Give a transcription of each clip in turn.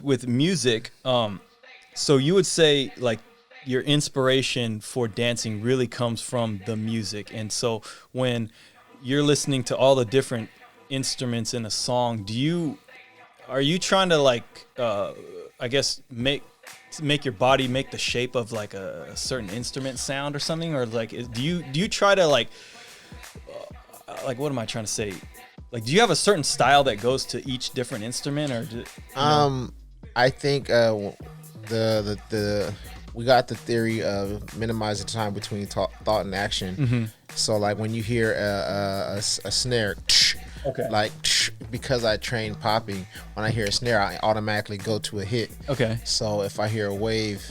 with music, so you would say like your inspiration for dancing really comes from the music. And so when you're listening to all the different instruments in a song, are you trying to like I guess make your body make the shape of like a certain instrument sound or something, or like do you try to like what am I trying to say? Like, do you have a certain style that goes to each different instrument, or I think we got the theory of minimizing time between thought and action. Mm-hmm. So like when you hear a snare, okay, like because I trained popping, when I hear a snare, I automatically go to a hit. Okay. So if I hear a wave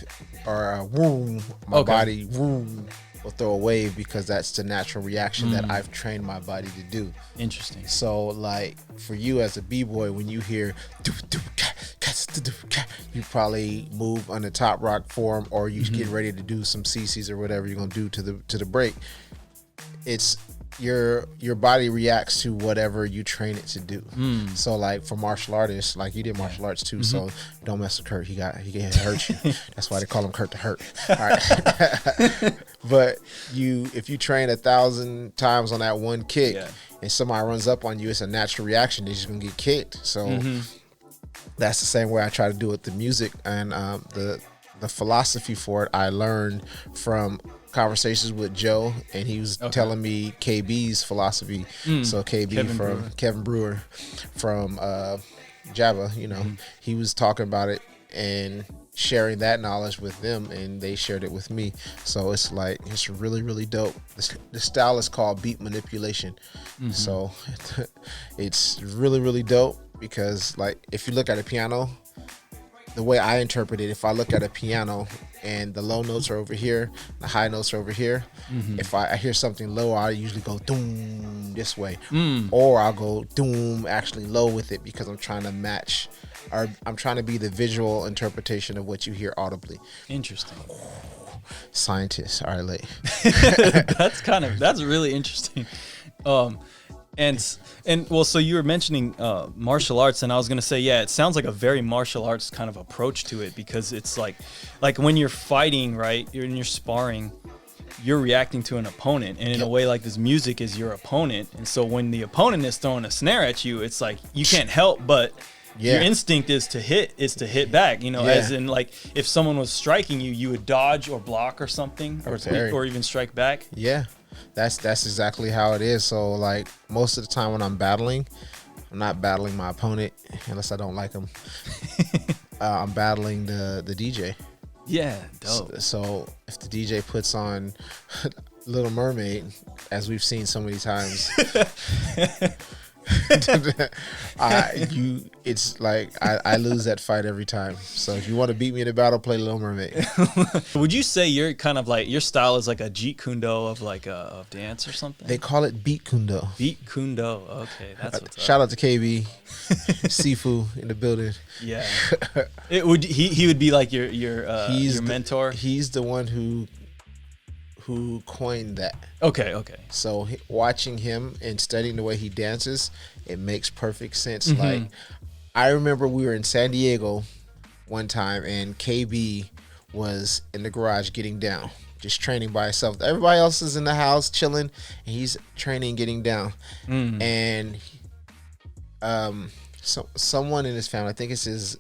or a boom, my body boom will throw a wave because that's the natural reaction that I've trained my body to do. Interesting. So like for you as a b-boy, when you hear you probably move on the top rock form, or you get ready to do some CCs or whatever you're gonna do to the break. It's your body reacts to whatever you train it to do. So like for martial artists, like you did martial arts too, so don't mess with Kurt. He can hurt you. That's why they call him Kurt the Hurt. All right. But if you train 1,000 times on that one kick, and somebody runs up on you, it's a natural reaction. They're just gonna get kicked. So that's the same way I try to do it with the music. And the philosophy for it I learned from conversations with Joe, and he was telling me KB's philosophy. So Kevin Brewer from Jabba, he was talking about it and sharing that knowledge with them, and they shared it with me. So it's like, it's really, really dope. The style is called beat manipulation. So it's really, really dope because like if you look at a piano, the way I interpret it, if I look at a piano and the low notes are over here, the high notes are over here, if I hear something low, I usually go doom this way, or I'll go doom actually low with it because I'm trying to match, or I'm trying to be the visual interpretation of what you hear audibly. Interesting. Scientists, all right, late. That's really interesting. And well, so you were mentioning martial arts, and I was gonna say, it sounds like a very martial arts kind of approach to it, because it's like when you're fighting, right? You're sparring, you're reacting to an opponent, and in a way, like this music is your opponent, and so when the opponent is throwing a snare at you, it's like you can't help but your instinct is to hit back. As in like if someone was striking you, you would dodge or block or something, or even strike back. Yeah. That's exactly how it is. So like most of the time when I'm battling, I'm not battling my opponent unless I don't like him. I'm battling the DJ. Yeah, dope. So if the DJ puts on Little Mermaid, as we've seen so many times, it's like I lose that fight every time. So if you want to beat me in a battle, play Little Mermaid. Would you say you're kind of like, your style is like a Jeet Kune Do of like of dance or something? They call it Beat Kune Do. Beat Kune Do. Okay, that's what's Shout up. out to KB, Sifu in the building. Yeah, he would be like your mentor. He's the one who coined that. Okay. So watching him and studying the way he dances, it makes perfect sense. Like I remember we were in San Diego one time, and KB was in the garage getting down, just training by himself. Everybody else is in the house chilling, and he's training, getting down. And so someone in his family, I think it's his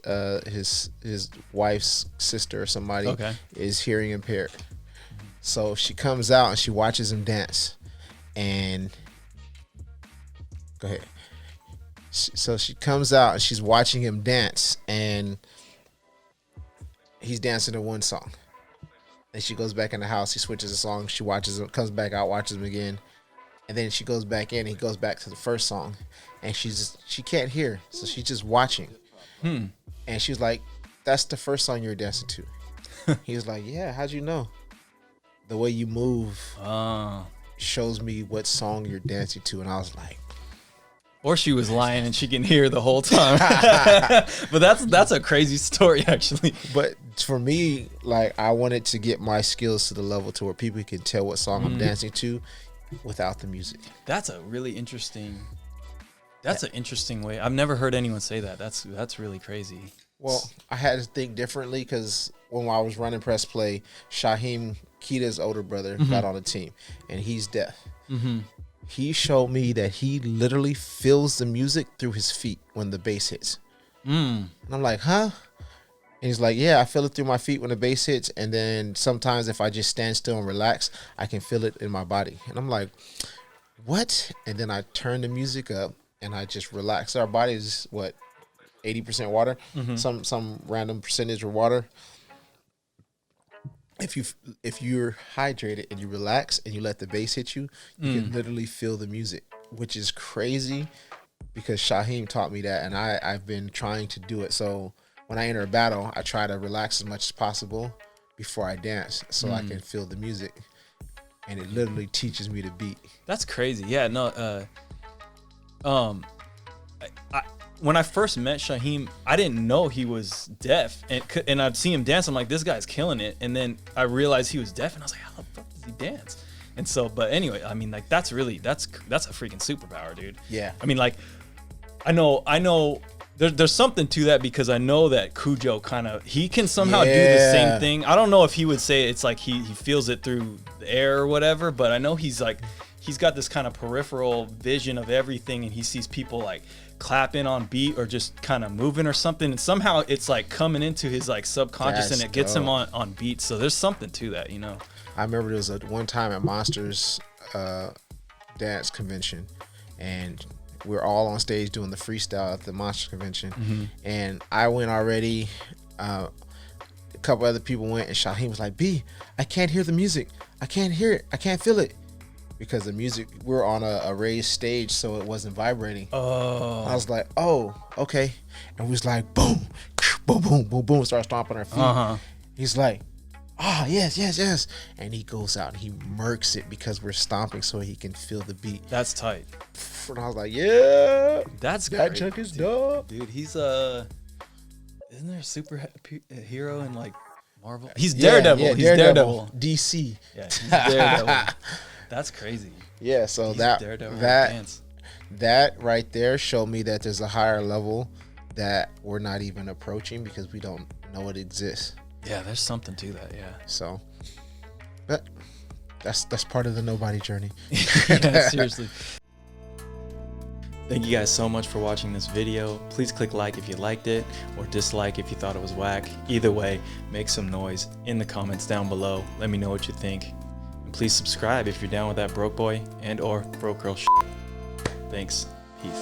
wife's sister or somebody, is hearing impaired. So she comes out and she watches him dance, and go ahead. So she comes out and she's watching him dance, and he's dancing to one song. And she goes back in the house. He switches the song. She watches him, comes back out, watches him again, and then she goes back in. And he goes back to the first song, and she can't hear, so she's just watching. And she's like, "That's the first song you were dancing to." He was like, "Yeah, how'd you know?" The way you move shows me what song you're dancing to. And I was like, or she was lying and she can hear the whole time. But that's a crazy story, actually. But for me, like, I wanted to get my skills to the level to where people can tell what song I'm dancing to without the music. That's a really interesting. That's an interesting way. I've never heard anyone say that. That's really crazy. Well, I had to think differently because when I was running press play, Shaheem, Kida's older brother, got on the team, and he's deaf. He showed me that he literally feels the music through his feet when the bass hits. And I'm like, huh? And he's like, yeah, I feel it through my feet when the bass hits. And then sometimes if I just stand still and relax, I can feel it in my body. And I'm like, what? And then I turn the music up and I just relax. Our body is, what, 80% water? Some random percentage of water. If you're hydrated and you relax and you let the bass hit you, you can literally feel the music, which is crazy because Shaheem taught me that, and I've been trying to do it. So when I enter a battle, I try to relax as much as possible before I dance so I can feel the music, and it literally teaches me the beat. That's crazy. Yeah, no. When I first met Shaheem, I didn't know he was deaf, and I'd see him dance. I'm like, this guy's killing it. And then I realized he was deaf, and I was like, how the fuck does he dance? And so, but anyway, I mean, like, that's a freaking superpower, dude. Yeah. I mean, like, I know. There's something to that because I know that Cujo he can somehow do the same thing. I don't know if he would say it's like he feels it through the air or whatever, but I know he's got this kind of peripheral vision of everything, and he sees people like clapping on beat or just kind of moving or something, and somehow it's like coming into his like subconscious. That's and it gets dope. Him on beat. So there's something to that, you know. I remember there was one time at Monsters dance convention, and we're all on stage doing the freestyle at the Monsters convention, and I went already. A couple other people went, and Shaheem was like, "B, I can't hear the music. I can't hear it. I can't feel it." Because the music, we're on a raised stage, so it wasn't vibrating. Oh. I was like, oh, okay. And we was like, boom, boom, boom, boom, boom, start stomping our feet. He's like, yes. And he goes out and he murks it because we're stomping so he can feel the beat. That's tight. And I was like, yeah. That chunk is dope. Dude, he's isn't there a superhero in like Marvel? He's Daredevil. Yeah, he's Daredevil. DC. Yeah, he's Daredevil. That's crazy. Yeah, so that right there showed me that there's a higher level that we're not even approaching because we don't know it exists. Yeah, there's something to that. Yeah. So, but that's part of the Knowbody journey. Yeah, seriously. Thank you guys so much for watching this video. Please click like if you liked it or dislike if you thought it was whack. Either way, make some noise in the comments down below. Let me know what you think. And please subscribe if you're down with that broke boy and or broke girl shit. Thanks. Peace.